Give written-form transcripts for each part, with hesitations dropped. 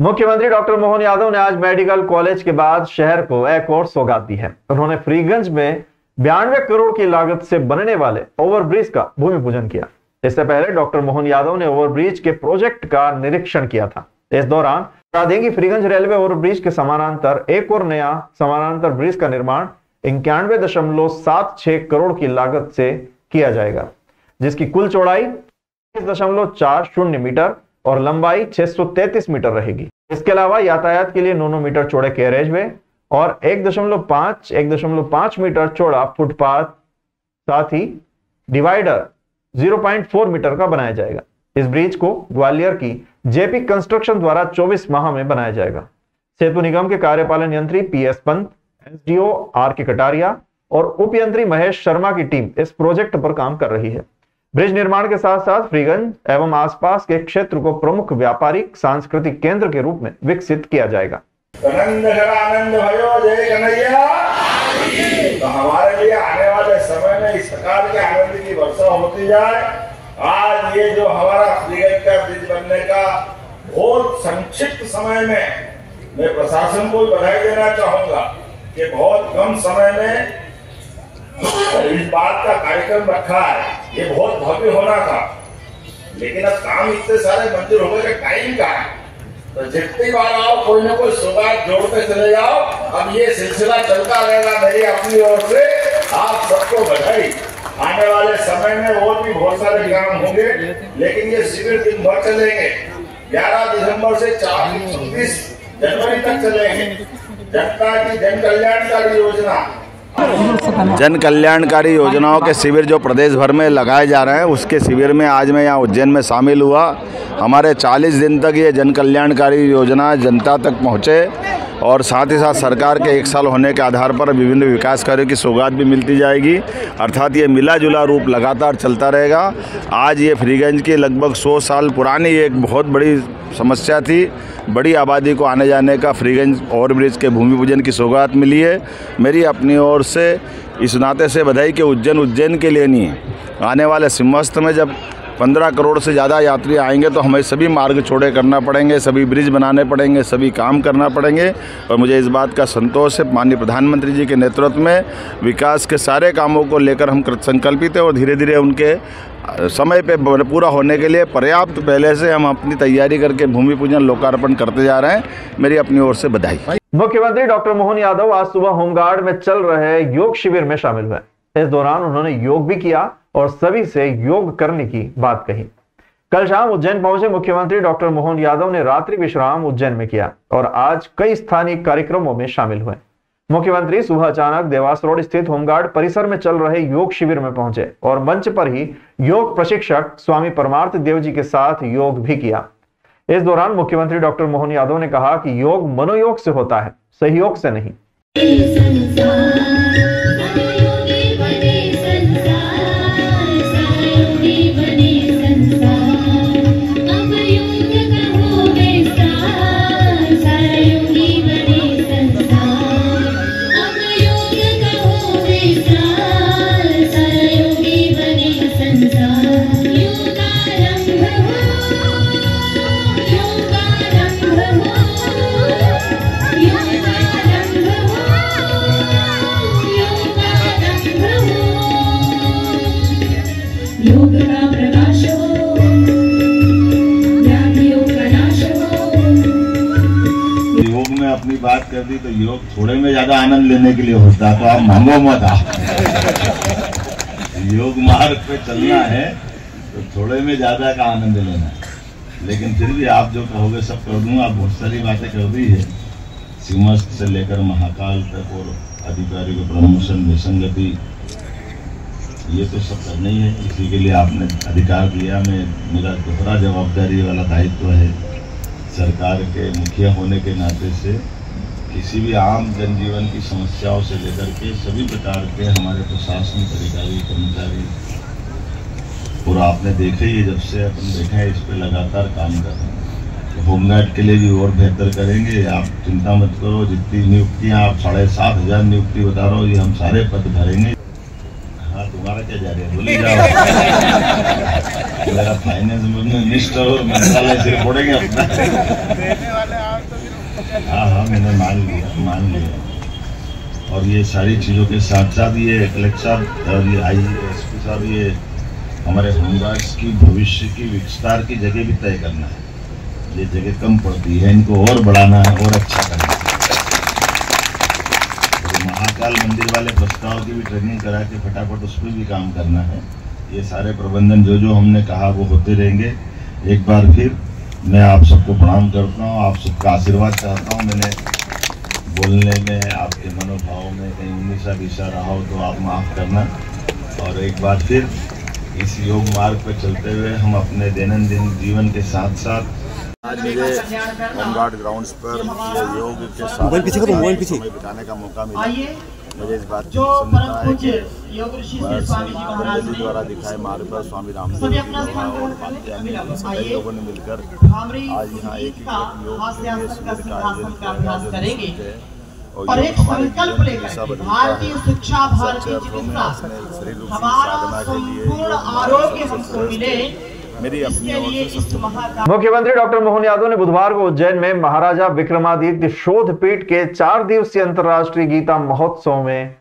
मुख्यमंत्री डॉक्टर मोहन यादव ने आज मेडिकल कॉलेज के बाद शहर को एक और सौगात दी है। उन्होंने फ्रीगंज में 92 करोड़ की लागत से बनने वाले ओवरब्रिज का भूमि पूजन किया। इससे पहले डॉक्टर मोहन यादव ने ओवरब्रिज के प्रोजेक्ट का निरीक्षण किया था। इस दौरान बता दें कि फ्रीगंज रेलवे ओवरब्रिज के समानांतर एक और नया समानांतर ब्रिज का निर्माण 91.76 करोड़ की लागत से किया जाएगा, जिसकी कुल चौड़ाई 30.40 मीटर और लंबाई 633 मीटर रहेगी। इसके अलावा यातायात के लिए 9 मीटर चौड़े कैरेजवे और 1.5 मीटर चौड़ा फुटपाथ, साथ ही डिवाइडर 0.4 मीटर का बनाया जाएगा। इस ब्रिज को ग्वालियर की जेपी कंस्ट्रक्शन द्वारा 24 माह में बनाया जाएगा। सेतु निगम के कार्यपालन यंत्री पीएस पंत, एसडीओ आर के कटारिया और उप यंत्री महेश शर्मा की टीम इस प्रोजेक्ट पर काम कर रही है। ब्रिज निर्माण के साथ साथ फ्रीगंज एवं आसपास के क्षेत्र को प्रमुख व्यापारिक सांस्कृतिक केंद्र के रूप में विकसित किया जाएगा। तो हमारे लिए आने वाले समय में इस प्रकार के आनंद की वर्षा होती जाए। आज ये जो हमारा फ्रीगंज का ब्रिज बनने का बहुत संक्षिप्त समय में मैं प्रशासन को बधाई देना चाहूंगा कि बहुत कम समय में इस बात का कार्यक्रम रखा है। ये बहुत भव्य होना था, लेकिन अब काम इतने सारे मंजूर हो गए, टाइम का है। तो जितनी बार आओ कोई ना कोई सौगात जोड़ते चले जाओ। अब ये सिलसिला चलता रहेगा। मेरी अपनी ओर से आप सबको बधाई। आने वाले समय में और भी बहुत सारे काम होंगे, लेकिन ये शिविर दिन भर चलेंगे। 11 दिसंबर से 26 जनवरी तक चलेंगे। जनता की जन कल्याणकारी योजना, जन कल्याणकारी योजनाओं के शिविर जो प्रदेश भर में लगाए जा रहे हैं, उसके शिविर में आज मैं यहाँ उज्जैन में शामिल हुआ। हमारे 40 दिन तक ये जन कल्याणकारी योजना जनता तक पहुँचे और साथ ही साथ सरकार के 1 साल होने के आधार पर विभिन्न विकास कार्यों की सौगात भी मिलती जाएगी। अर्थात ये मिला जुला रूप लगातार चलता रहेगा। आज ये फ्रीगंज की लगभग 100 साल पुरानी एक बहुत बड़ी समस्या थी। बड़ी आबादी को आने जाने का फ्रीगंज ओवरब्रिज के भूमि पूजन की सौगात मिली है। मेरी अपनी ओर से इस नाते से बधाई कि उज्जैन के लिए नहीं है, आने वाले सिंहस्थ में जब 15 करोड़ से ज़्यादा यात्री आएंगे तो हमें सभी मार्ग चौड़े करना पड़ेंगे, सभी ब्रिज बनाने पड़ेंगे, सभी काम करना पड़ेंगे। और मुझे इस बात का संतोष है, माननीय प्रधानमंत्री जी के नेतृत्व में विकास के सारे कामों को लेकर हम संकल्पित हैं और धीरे धीरे उनके समय पे पूरा होने के लिए पर्याप्त पहले से हम अपनी तैयारी करके भूमि पूजन लोकार्पण करते जा रहे हैं। मेरी अपनी ओर से बधाई। मुख्यमंत्री डॉक्टर मोहन यादव आज सुबह होमगार्ड में चल रहे योग शिविर में शामिल हुए। इस दौरान उन्होंने योग भी किया और सभी से योग करने की बात कही। कल शाम उज्जैन पहुंचे मुख्यमंत्री डॉक्टर मोहन यादव ने रात्रि विश्राम उज्जैन में किया और आज कई स्थानीय कार्यक्रमों में शामिल हुए। मुख्यमंत्री सुबह अचानक देवास रोड स्थित होमगार्ड परिसर में चल रहे योग शिविर में पहुंचे और मंच पर ही योग प्रशिक्षक स्वामी परमार्थ देव जी के साथ योग भी किया। इस दौरान मुख्यमंत्री डॉक्टर मोहन यादव ने कहा कि योग मनोयोग से होता है, सहयोग से नहीं। योग का प्रकाश हो, योग का नाश हो। योग में अपनी बात कर दी तो योग थोड़े में ज्यादा आनंद लेने के लिए होता है, तो आप मांगो मत। योग मार्ग पे चलना है तो थोड़े में ज्यादा का आनंद लेना है, लेकिन फिर भी आप जो कहोगे सब कर दूंगा। आप बहुत सारी बातें कर दी है, सिंहस्थ से लेकर महाकाल तक और अधिकारी को प्रमोशन विसंगति, ये तो सब करना ही है। इसी के लिए आपने अधिकार दिया। मेरा दूसरा जवाबदारी वाला दायित्व है सरकार के मुखिया होने के नाते से किसी भी आम जनजीवन की समस्याओं से लेकर के सभी प्रकार के हमारे प्रशासनिक अधिकारी कर्मचारी, और आपने देखा ही है जब से अपन बैठे हैं इस पे लगातार काम कर रहे हैं। तो होमगार्ड के लिए भी और बेहतर करेंगे। आप चिंता मत करो, जितनी नियुक्तियाँ आप 7,500 नियुक्ति बता रहा हो, ये हम सारे पद भरेंगे। हाँ, तुम्हारा क्या जा रहा है, बोली जाओ। मेरा फाइनेंस मिनिस्टर और मंत्रालय से पड़ेंगे अपना। हाँ, मैंने मान लिया। और ये सारी चीज़ों के साथ साथ ये कलेक्टर साहब और ये ISP साहब, ये हमारे होमगार्ड्स की भविष्य की विस्तार की जगह भी तय करना है। ये जगह कम पड़ती है, इनको और बढ़ाना है और अच्छा करना है। तो महाकाल मंदिर वाले प्रस्ताव की भी ट्रेनिंग करा के फटाफट उस पर भी काम करना है। ये सारे प्रबंधन जो हमने कहा वो होते रहेंगे। एक बार फिर मैं आप सबको प्रणाम करता हूँ, आप सबका आशीर्वाद चाहता हूँ। मैंने बोलने में आपके मनोभाव में कहीं 19-20 रहा हो तो आप माफ़ करना। और एक बार फिर इस योग मार्ग पर चलते हुए हम अपने दैनंदिन जीवन के साथ साथ आज मुझे होमगार्ड ग्राउंड्स पर ये योग के साथ समय बिताने का मौका मिला। मुझे इस बात की प्रसन्नता है कि जी द्वारा दिखाए मार्ग पर स्वामी रामदेव जी और बाकी लोगों ने मिलकर आज यहाँ एक योग के लिए शिविर का आयोजन करेंगे। और एक संकल्प लेकर भारतीय शिक्षा, भारतीय चिकित्सा, हमारा संपूर्ण आरोग्य हमको मिले। मेरी अपनी मुख्यमंत्री डॉक्टर मोहन यादव ने बुधवार को उज्जैन में महाराजा विक्रमादित्य शोध पीठ के 4 दिवसीय अंतर्राष्ट्रीय गीता महोत्सव में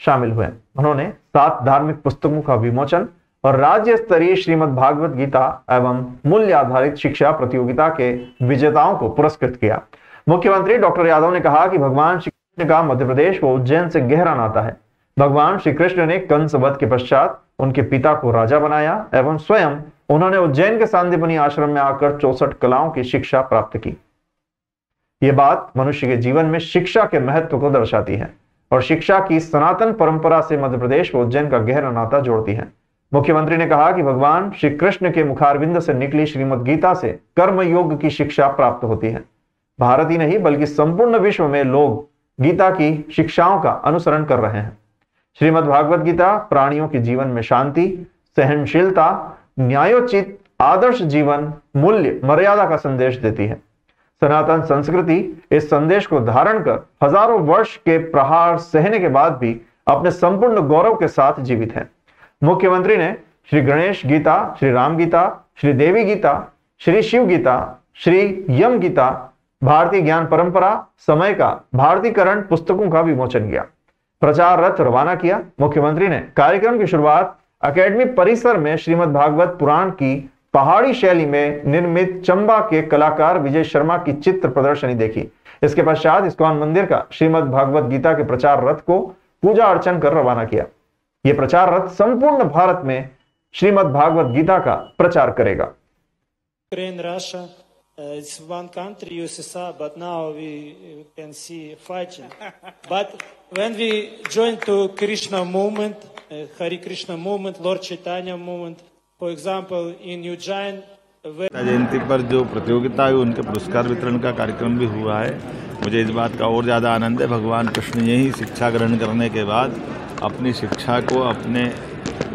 शामिल हुए। उन्होंने 7 धार्मिक पुस्तकों का विमोचन और राज्य स्तरीय श्रीमद् भागवत गीता एवं मूल्य आधारित शिक्षा प्रतियोगिता के विजेताओं को पुरस्कृत किया। मुख्यमंत्री डॉक्टर यादव ने कहा कि भगवान श्री कृष्ण का मध्य प्रदेश व उज्जैन से गहरा नाता है। भगवान श्री कृष्ण ने कंस वध के पश्चात उनके पिता को राजा बनाया एवं स्वयं उन्होंने उज्जैन के सांदीपनि आश्रम में आकर 64 कलाओं की शिक्षा प्राप्त की। यह बात मनुष्य के जीवन में शिक्षा के महत्व को दर्शाती है और शिक्षा की सनातन परंपरा से मध्य प्रदेश व उज्जैन का गहरा नाता जोड़ती है। मुख्यमंत्री ने कहा कि भगवान श्री कृष्ण के मुखारविंद से निकली श्रीमद् गीता से कर्म योग की शिक्षा प्राप्त होती है। भारत ही नहीं बल्कि संपूर्ण विश्व में लोग गीता की शिक्षाओं का अनुसरण कर रहे हैं। श्रीमद् भागवत गीता प्राणियों के जीवन में शांति, सहनशीलता, न्यायोचित आदर्श जीवन, मूल्य, मर्यादा का संदेश देती है। सनातन संस्कृति इस संदेश को धारण कर हजारों वर्ष के प्रहार सहने के बाद भी अपने संपूर्ण गौरव के साथ जीवित है। मुख्यमंत्री ने श्री गणेश गीता, श्री राम गीता, श्री देवी गीता, श्री शिव गीता, श्री यम गीता, भारतीय ज्ञान परंपरा, समय का भारतीकरण पुस्तकों का विमोचन किया। प्रचार रथ रवाना किया। मुख्यमंत्री ने कार्यक्रम की शुरुआत अकेडमी परिसर में श्रीमद् भागवत पुराण की पहाड़ी शैली में निर्मित चंबा के कलाकार विजय शर्मा की चित्र प्रदर्शनी देखी। इसके पश्चात इस्कॉन मंदिर का श्रीमद् भागवत गीता के प्रचार रथ को पूजा अर्चन कर रवाना किया। यह प्रचार रथ संपूर्ण भारत में श्रीमद् भागवत गीता का प्रचार करेगा। It's one country, USSR, but now we can see fighting. But when we join to Krishna movement, Hare Krishna movement, Lord Chaitanya movement, for example, in Ujjain, जयंती पर जो प्रतियोगिता हुई उनके पुरस्कार वितरण का कार्यक्रम भी हुआ है। मुझे इस बात का और ज़्यादा आनंद है। भगवान कृष्ण यही शिक्षा ग्रहण करने के बाद अपनी शिक्षा को अपने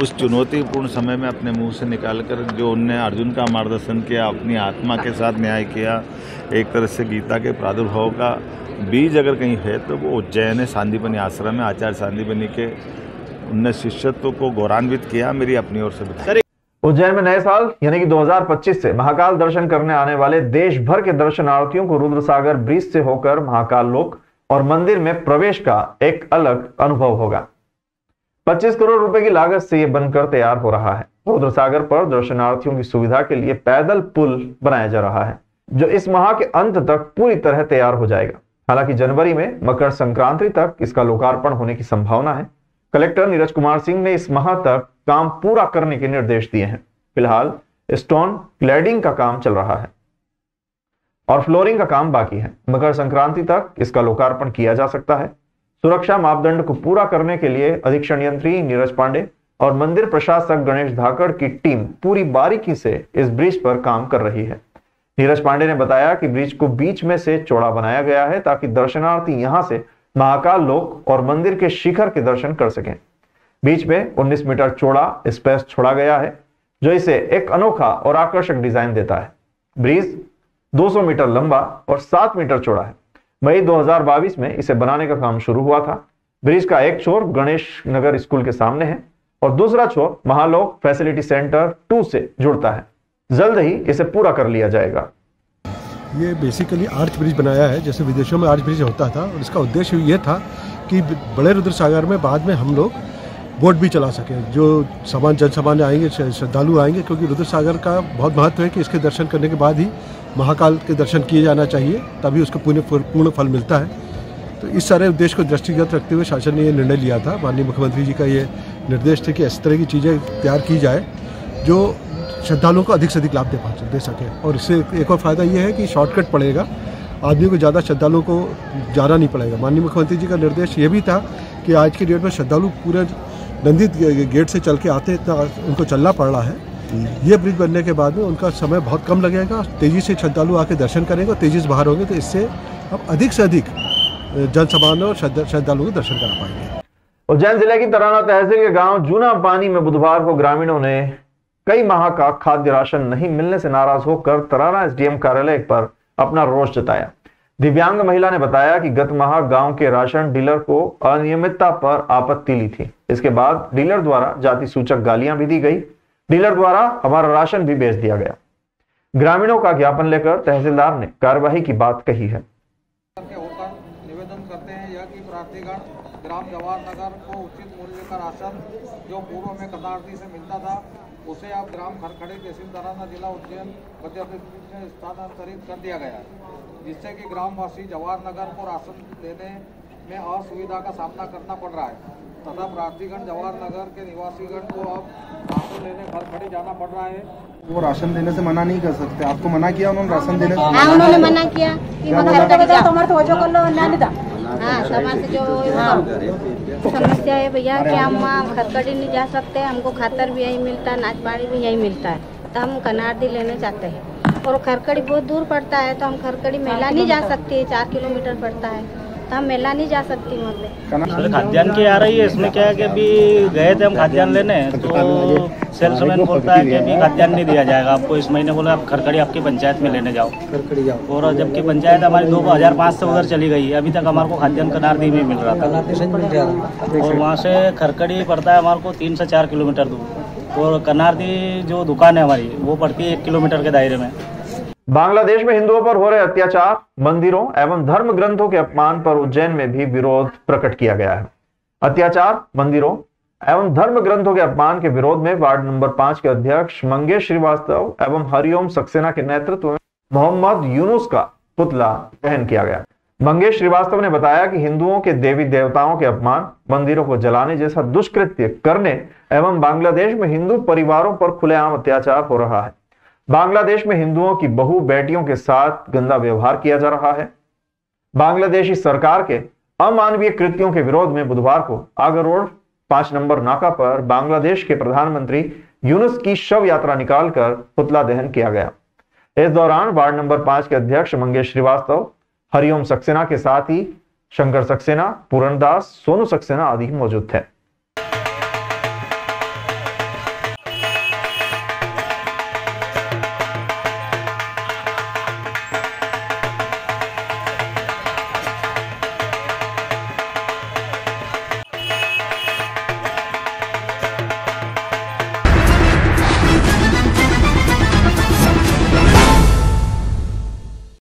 उस चुनौतीपूर्ण समय में अपने मुंह से निकालकर जो उनने अर्जुन का मार्गदर्शन किया, अपनी आत्मा के साथ न्याय किया, एक तरह से गीता के प्रादुर्भाव का बीज अगर कहीं है तो वो उज्जैन है। सांदीपनि आश्रम में आचार्य सांदीपनि के उनने शिष्यत्व को गौरवान्वित किया। मेरी अपनी ओर से उज्जैन में नए साल यानी कि 2025 से महाकाल दर्शन करने आने वाले देश भर के दर्शनार्थियों को रुद्रसागर ब्रिज से होकर महाकाल लोक और मंदिर में प्रवेश का एक अलग अनुभव होगा। 25 करोड़ रुपए की लागत से यह बनकर तैयार हो रहा है। रुद्रसागर पर दर्शनार्थियों की सुविधा के लिए पैदल पुल बनाया जा रहा है जो इस माह के अंत तक पूरी तरह तैयार हो जाएगा। हालांकि जनवरी में मकर संक्रांति तक इसका लोकार्पण होने की संभावना है। कलेक्टर नीरज कुमार सिंह ने इस माह तक काम पूरा करने के निर्देश दिए हैं। फिलहाल स्टोन क्लैडिंग का काम चल रहा है और फ्लोरिंग का काम बाकी है। मकर संक्रांति तक इसका लोकार्पण किया जा सकता है। सुरक्षा मापदंड को पूरा करने के लिए अधीक्षण यंत्री नीरज पांडे और मंदिर प्रशासक गणेश धाकड़ की टीम पूरी बारीकी से इस ब्रिज पर काम कर रही है। नीरज पांडे ने बताया कि ब्रिज को बीच में से चौड़ा बनाया गया है ताकि दर्शनार्थी यहां से महाकाल लोक और मंदिर के शिखर के दर्शन कर सकें। बीच में 19 मीटर चौड़ा स्पेस छोड़ा गया है जो इसे एक अनोखा और आकर्षक डिजाइन देता है। ब्रिज 200 मीटर लंबा और 7 मीटर चौड़ा है। मई 2022 में इसे बनाने का काम शुरू हुआ था। ब्रिज का एक छोर गणेश नगर स्कूल के सामने है और दूसरा छोर महालोक फैसिलिटी सेंटर 2 से जुड़ता है। जल्द ही इसे पूरा कर लिया जाएगा। ये बेसिकली आर्च ब्रिज बनाया है, जैसे विदेशों में आर्च ब्रिज होता था, और इसका उद्देश्य ये था कि बड़े रुद्र सागर में बाद में हम लोग बोट भी चला सकें। जो जन सामान्य आएंगे, श्रद्धालु आएंगे, क्योंकि रुद्र सागर का बहुत महत्व है कि इसके दर्शन करने के बाद ही महाकाल के दर्शन किए जाना चाहिए, तभी उसको पूर्ण फल मिलता है। तो इस सारे उद्देश्य को दृष्टिगत रखते हुए शासन ने ये निर्णय लिया था। माननीय मुख्यमंत्री जी का ये निर्देश थे कि इस तरह की चीज़ें तैयार की जाए जो श्रद्धालुओं को अधिक से अधिक लाभ दे सके। और इससे एक और फ़ायदा ये है कि शॉर्टकट पड़ेगा, आदमी को ज़्यादा श्रद्धालुओं को जाना नहीं पड़ेगा। माननीय मुख्यमंत्री जी का निर्देश ये भी था कि आज की डेट में श्रद्धालु पूरे नंदित गेट से चल के आते, इतना उनको चलना पड़ रहा है। ये ब्रिज बनने के बाद में उनका समय बहुत कम लगेगा, तेज़ी से श्रद्धालु आके दर्शन करेंगे और तेज़ी से बाहर होंगे, तो इससे अब अधिक से अधिक जन सामान्य और श्रद्धालुओं को दर्शन करा पाएंगे। उज्जैन जिले की तराना तहसील के गांव जूना पानी में बुधवार को ग्रामीणों ने कई माह का खाद्य राशन नहीं मिलने से नाराज होकर तराना एसडीएम कार्यालय पर अपना रोष जताया। दिव्यांग महिला ने बताया कि गत माह गांव के राशन डीलर को अनियमितता पर आपत्ति ली थी। इसके बाद डीलर द्वारा जाति सूचक गालियां भी दी गई। डीलर द्वारा हमारा राशन भी बेच दिया गया। ग्रामीणों का ज्ञापन लेकर तहसीलदार ने कार्यवाही की बात कही है। निवेदन करते हैं यह कि प्रार्थीगण ग्राम जवाहर नगर को उचित मूल्य का राशन जो पूर्व में कतारती से मिलता था उसे अब ग्राम खरखड़ी तहसील तराना जिला उज्जैन मध्य प्रदेश में स्थानांतरित कर दिया गया है, जिससे कि ग्रामवासी जवाहर नगर को राशन लेने में असुविधा का सामना करना पड़ रहा है तथा प्रार्थीगण जवाहर नगर के निवासीगण को अब राशन लेने खरखड़ी जाना पड़ रहा है। वो राशन देने से मना नहीं कर सकते। आपको मना किया उन्होंने राशन देने से? हाँ, उन्होंने मना किया कि समस्या है भैया कि हम खरकड़ी नहीं जा सकते, हमको खातर भी यही मिलता है, नाचपाड़ी भी यही मिलता है, तो हम कनार्दी लेने जाते हैं और खरकड़ी बहुत दूर पड़ता है, तो हम खरकड़ी मेला नहीं जा सकते, 4 किलोमीटर पड़ता है, तो हम मेला नहीं जा सकती वहाँ पे। खाद्यान्न की आ रही है, इसमें क्या है कि अभी गए थे हम खाद्यान्न लेने, तो सेल्समैन बोलता है कि अभी खाद्यान्न नहीं दिया जाएगा आपको, इस महीने बोला आप खरकड़ी आपकी पंचायत में लेने जाओ, खरकड़ी जाओ। और जबकि पंचायत हमारी 2005 से उधर चली गई, अभी तक हमारे को खाद्यान्न कनार्दी में मिल रहा था, और वहाँ से खरकड़ी पड़ता है हमारे को 3 से 4 किलोमीटर दूर, और कनार्दी जो दुकान है हमारी वो पड़ती है 1 किलोमीटर के दायरे में। बांग्लादेश में हिंदुओं पर हो रहे अत्याचार, मंदिरों एवं धर्म ग्रंथों के अपमान पर उज्जैन में भी विरोध प्रकट किया गया है। अत्याचार, मंदिरों एवं धर्म ग्रंथों के अपमान के विरोध में वार्ड नंबर 5 के अध्यक्ष मंगेश श्रीवास्तव एवं हरिओम सक्सेना के नेतृत्व में मोहम्मद यूनुस का पुतला दहन किया गया। मंगेश श्रीवास्तव ने बताया कि हिंदुओं के देवी देवताओं के अपमान, मंदिरों को जलाने जैसा दुष्कृत्य करने एवं बांग्लादेश में हिंदू परिवारों पर खुलेआम अत्याचार हो रहा है। बांग्लादेश में हिंदुओं की बहू बेटियों के साथ गंदा व्यवहार किया जा रहा है। बांग्लादेशी सरकार के अमानवीय कृत्यों के विरोध में बुधवार को आगर रोड 5 नंबर नाका पर बांग्लादेश के प्रधानमंत्री यूनुस की शव यात्रा निकालकर पुतला दहन किया गया। इस दौरान वार्ड नंबर 5 के अध्यक्ष मंगेश श्रीवास्तव, हरिओम सक्सेना के साथ ही शंकर सक्सेना, पूरनदास, सोनू सक्सेना आदि मौजूद थे।